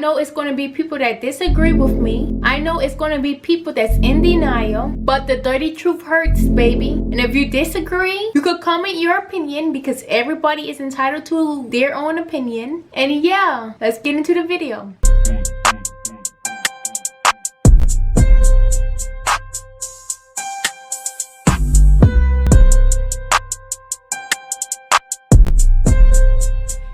I know it's going to be people that disagree with me. I know it's going to be people that's in denial, but the dirty truth hurts, baby. And if you disagree, you could comment your opinion because everybody is entitled to their own opinion. And yeah, let's get into the video.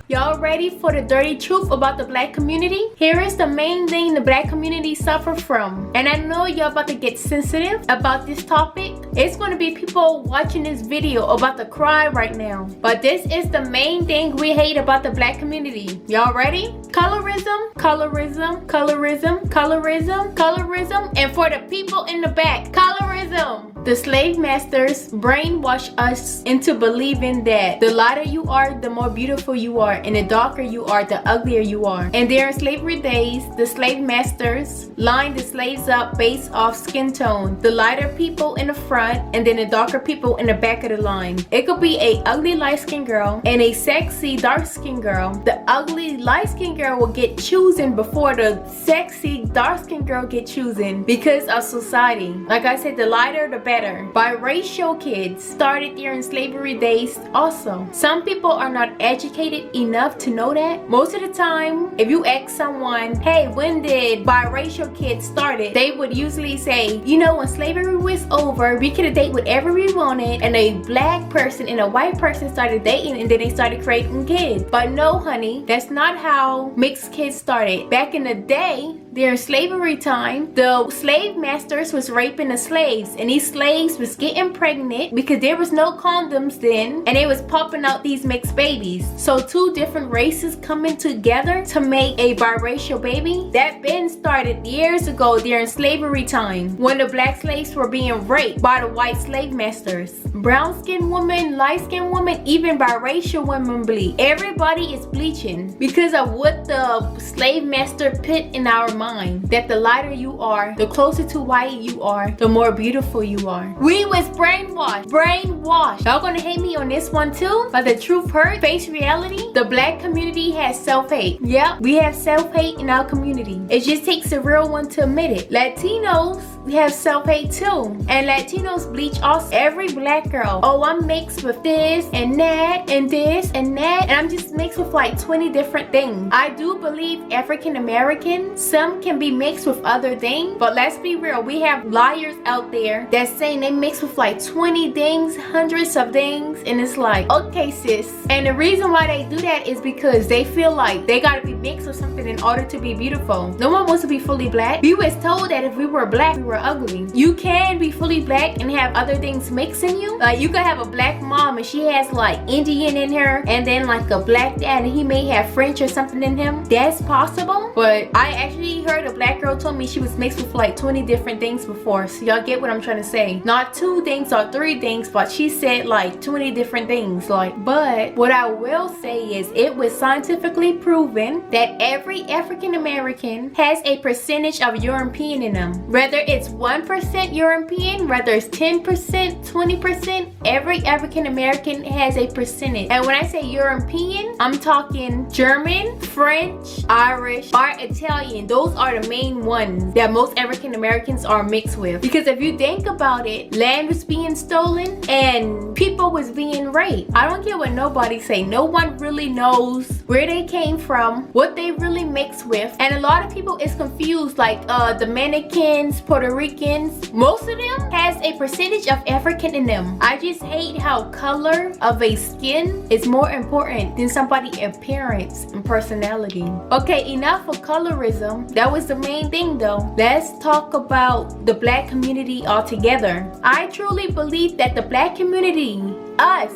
Y'all ready for the dirty truth about the black community? Here is the main thing the black community suffer from. And I know y'all about to get sensitive about this topic. It's going to be people watching this video about to cry right now. But this is the main thing we hate about the black community. Y'all ready? Colorism, colorism, colorism, colorism, colorism, and for the people in the back, colorism. The slave masters brainwash us into believing that the lighter you are, the more beautiful you are, and the darker you are, the uglier you are. And during slavery days, the slave masters lined the slaves up based off skin tone. The lighter people in the front, and then the darker people in the back of the line. It could be a ugly light-skinned girl and a sexy dark-skinned girl. The ugly light-skinned girl will get chosen before the sexy dark-skinned girl get chosen because of society. Like I said, the lighter the better. Biracial kids started during slavery days also. Some people are not educated enough to know that. Most of the time, if you ask someone, hey, when did biracial kids started? They would usually say, you know, when slavery was over, we could have dated whatever we wanted, and a black person and a white person started dating, and then they started creating kids. But no, honey, that's not how mixed kids started. Back in the day, during slavery time, the slave masters was raping the slaves, and these slaves was getting pregnant because there was no condoms then, and they was popping out these mixed babies. So two different races coming together to make a biracial baby, that been started years ago during slavery time when the black slaves were being raped by the white slave masters. Brown skinned women, light skinned women, even biracial women bleed. Everybody is bleaching because of what the slave master put in our mind, that the lighter you are, the closer to white you are, the more beautiful you are. We was brainwashed. Y'all gonna hate me on this one too, but the truth hurts. Face reality, the black community has self-hate. Yep, we have self-hate in our community. It just takes a real one to admit it. Latinos, we have self-hate too, and Latinos bleach us. Every black girl, oh, I'm mixed with this and that and this and that, and I'm just mixed with like 20 different things. I do believe African American, some can be mixed with other things, but let's be real, we have liars out there that's saying they mix with like 20 things, hundreds of things, and it's like, okay sis. And the reason why they do that is because they feel like they gotta be mixed with something in order to be beautiful. No one wants to be fully black. We was told that if we were black, we were ugly. You can be fully black and have other things mixed in you. Like you could have a black mom and she has like Indian in her, and then like a black dad and he may have French or something in him. That's possible. But I actually heard a black girl told me she was mixed with like 20 different things before. So y'all get what I'm trying to say. Not 2 things or 3 things, but she said like 20 different things. Like, but what I will say is it was scientifically proven that every African American has a percentage of European in them. Whether it's 1% European, whether it's 10%, 20%, every African American has a percentage. And when I say European, I'm talking German, French, Irish, or Italian. Those are the main ones that most African Americans are mixed with. Because if you think about it, land was being stolen and people was being raped. I don't care what nobody say. No one really knows where they came from, what they really mixed with. And a lot of people is confused, like Dominicans, Puerto Ricans, most of them has a percentage of African in them. I just hate how color of a skin is more important than somebody's appearance and personality. Okay, enough of colorism. That was the main thing though. Let's talk about the black community altogether. I truly believe that the black community, us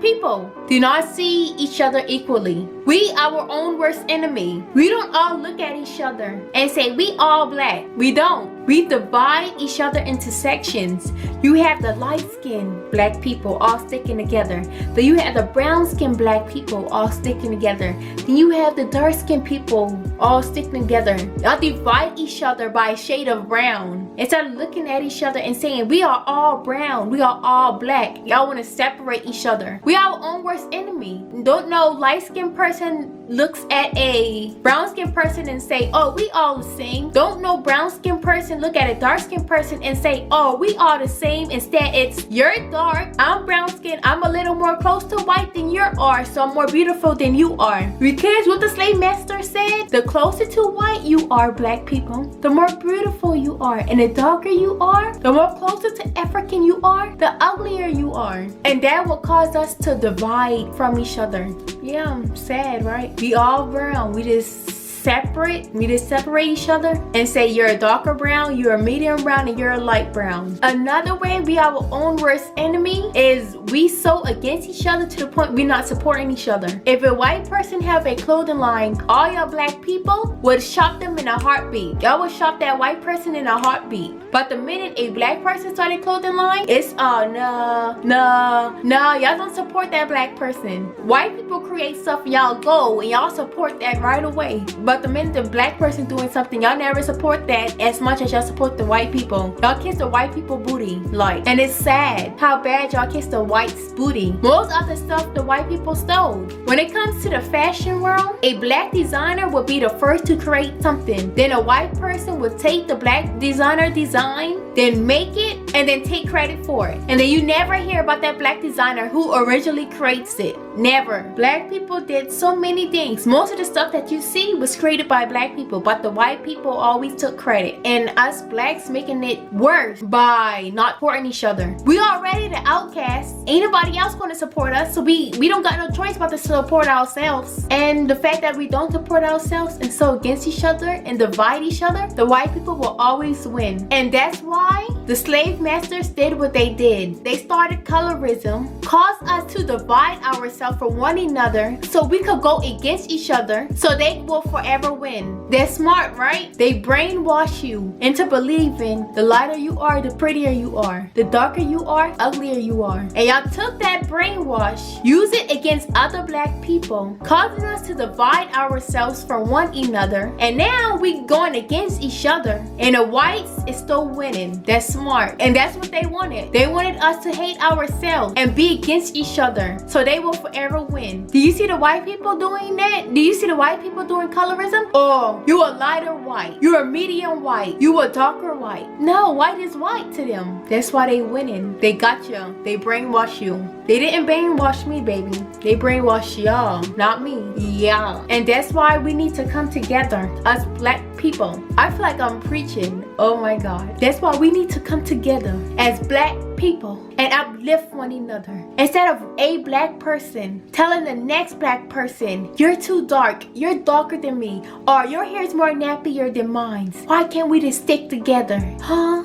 people, do not see each other equally. We our own worst enemy. We don't all look at each other and say we all black. We don't. We divide each other into sections. You have the light-skinned black people all sticking together. Then you have the brown-skinned black people all sticking together. Then you have the dark-skinned people all sticking together. Y'all divide each other by a shade of brown. Instead of looking at each other and saying we are all brown, we are all black. Y'all want to separate each other. We are our own worst enemy. don't no light-skinned person looks at a brown-skinned person and say, oh, we all the same. Don't no brown-skinned person look at a dark-skinned person and say, oh, we all the same. Instead, it's you're dark, I'm brown-skinned, I'm a little more close to white than you are, so I'm more beautiful than you are. Because what the slave master said, the closer to white you are, black people, the more beautiful you are. And the darker you are, the more closer to African you are, the uglier you are. And that will cause us to divide from each other. Yeah, sad, right? We all brown. We just separate each other and say you're a darker brown, you're a medium brown, and you're a light brown. Another way we are our own worst enemy is we so against each other to the point we're not supporting each other. If a white person have a clothing line, all y'all black people would shop them in a heartbeat. Y'all would shop that white person in a heartbeat. But the minute a black person started clothing line, it's no, y'all don't support that black person. White people create stuff, y'all go and y'all support that right away. But the minute the black person doing something, y'all never support that as much as y'all support the white people. Y'all kiss the white people booty, like, and it's sad how bad y'all kiss the white's booty. Most of the stuff the white people stole. When it comes to the fashion world, a black designer would be the first to create something. Then a white person would take the black designer design, then make it, and then take credit for it. And then you never hear about that black designer who originally creates it. Never. Black people did so many things. Most of the stuff that you see was created by black people, but the white people always took credit. And us blacks making it worse by not supporting each other. We already the outcasts. Ain't nobody else going to support us, so we don't got no choice but to support ourselves. And the fact that we don't support ourselves and so against each other and divide each other, the white people will always win. And that's why the slave masters did what they did. They started colorism, caused us to divide ourselves from one another so we could go against each other so they will forever win. They're smart, right? They brainwash you into believing the lighter you are, the prettier you are. The darker you are, uglier you are. And y'all took that brainwash, use it against other black people, causing us to divide ourselves from one another. And now we going against each other. And the whites is still winning. That's smart. And that's what they wanted. They wanted us to hate ourselves and be against each other so they will forever win. Do you see the white people doing that? Do you see the white people doing colorism? Oh, you a lighter white. You're a medium white. You a darker white. No, white is white to them. That's why they winning. They got you. They brainwash you. They didn't brainwash me, baby. They brainwash y'all, not me. Yeah. And that's why we need to come together, us black people. I feel like I'm preaching. Oh my God. That's why we need to come together as black people and uplift one another. Instead of a black person telling the next black person, you're too dark, you're darker than me, or your hair is more nappier than mine. Why can't we just stick together? Huh?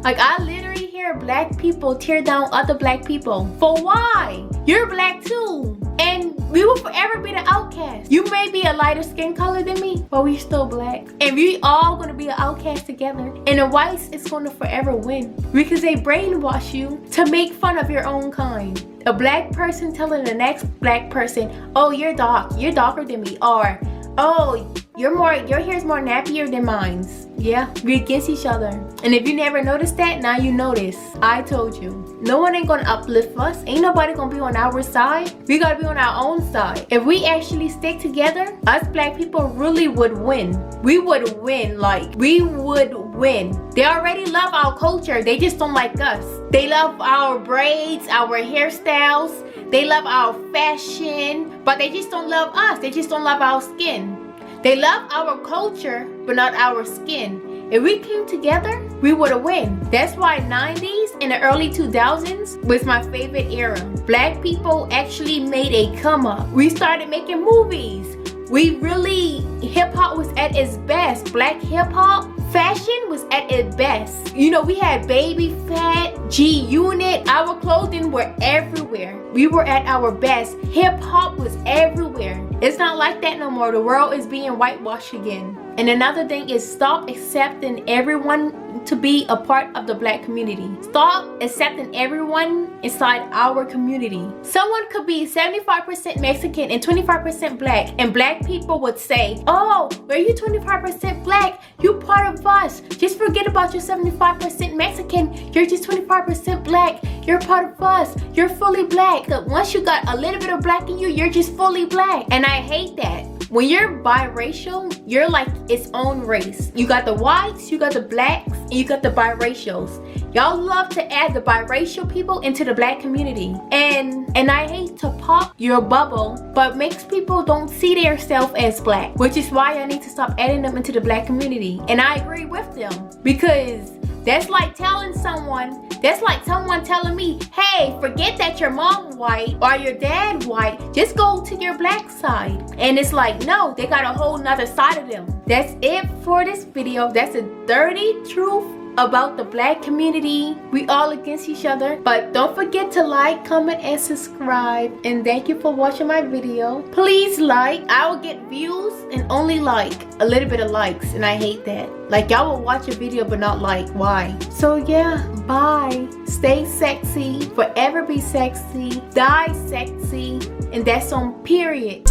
Like, I literally hear black people tear down other black people. For why? You're black too. And we will forever be the outcast. You may be a lighter skin color than me, but we still black. And we all gonna be an outcast together. And the whites is gonna forever win. Because they brainwash you to make fun of your own kind. A black person telling the next black person, oh, you're dark, you're darker than me. Or, oh, your hair's more nappier than mine. Yeah, we're against each other. And if you never noticed that, now you notice. I told you. No one ain't gonna uplift us. Ain't nobody gonna be on our side. We gotta be on our own side. If we actually stick together, us black people really would win. We would win, like, we would win. They already love our culture. They just don't like us. They love our braids, our hairstyles. They love our fashion, but they just don't love us. They just don't love our skin. They love our culture, but not our skin. If we came together, we would have win. That's why 90s and the early 2000s was my favorite era. Black people actually made a come up. We started making movies. Hip hop was at its best. Black hip hop fashion was at its best. You know, we had Baby Fat, G-Unit. Our clothing were everywhere. We were at our best. Hip hop was everywhere. It's not like that no more. The world is being whitewashed again. And another thing is, stop accepting everyone to be a part of the Black community. Stop accepting everyone inside our community. Someone could be 75% Mexican and 25% Black, and Black people would say, oh, are you 25% Black? You part of us. Just forget about your 75% Mexican. You're just 25% Black. You're part of us. You're fully Black. But once you got a little bit of Black in you, you're just fully Black. And I hate that. When you're biracial, you're like its own race. You got the whites, you got the blacks, and you got the biracials. Y'all love to add the biracial people into the Black community. And I hate to pop your bubble, but makes people don't see themselves as Black, which is why I need to stop adding them into the Black community. And I agree with them, because that's like someone telling me, hey, forget that your mom white or your dad white, just go to your Black side. And it's like, no, they got a whole nother side of them. That's it for this video. That's a dirty truth about the Black community. We all against each other. But don't forget to like, comment, and subscribe. And thank you for watching my video. Please like. I will get views and only like a little bit of likes, and I hate that. Like, y'all will watch a video but not like. Why? So yeah, bye. Stay sexy. Forever be sexy. Die sexy. And that's on period.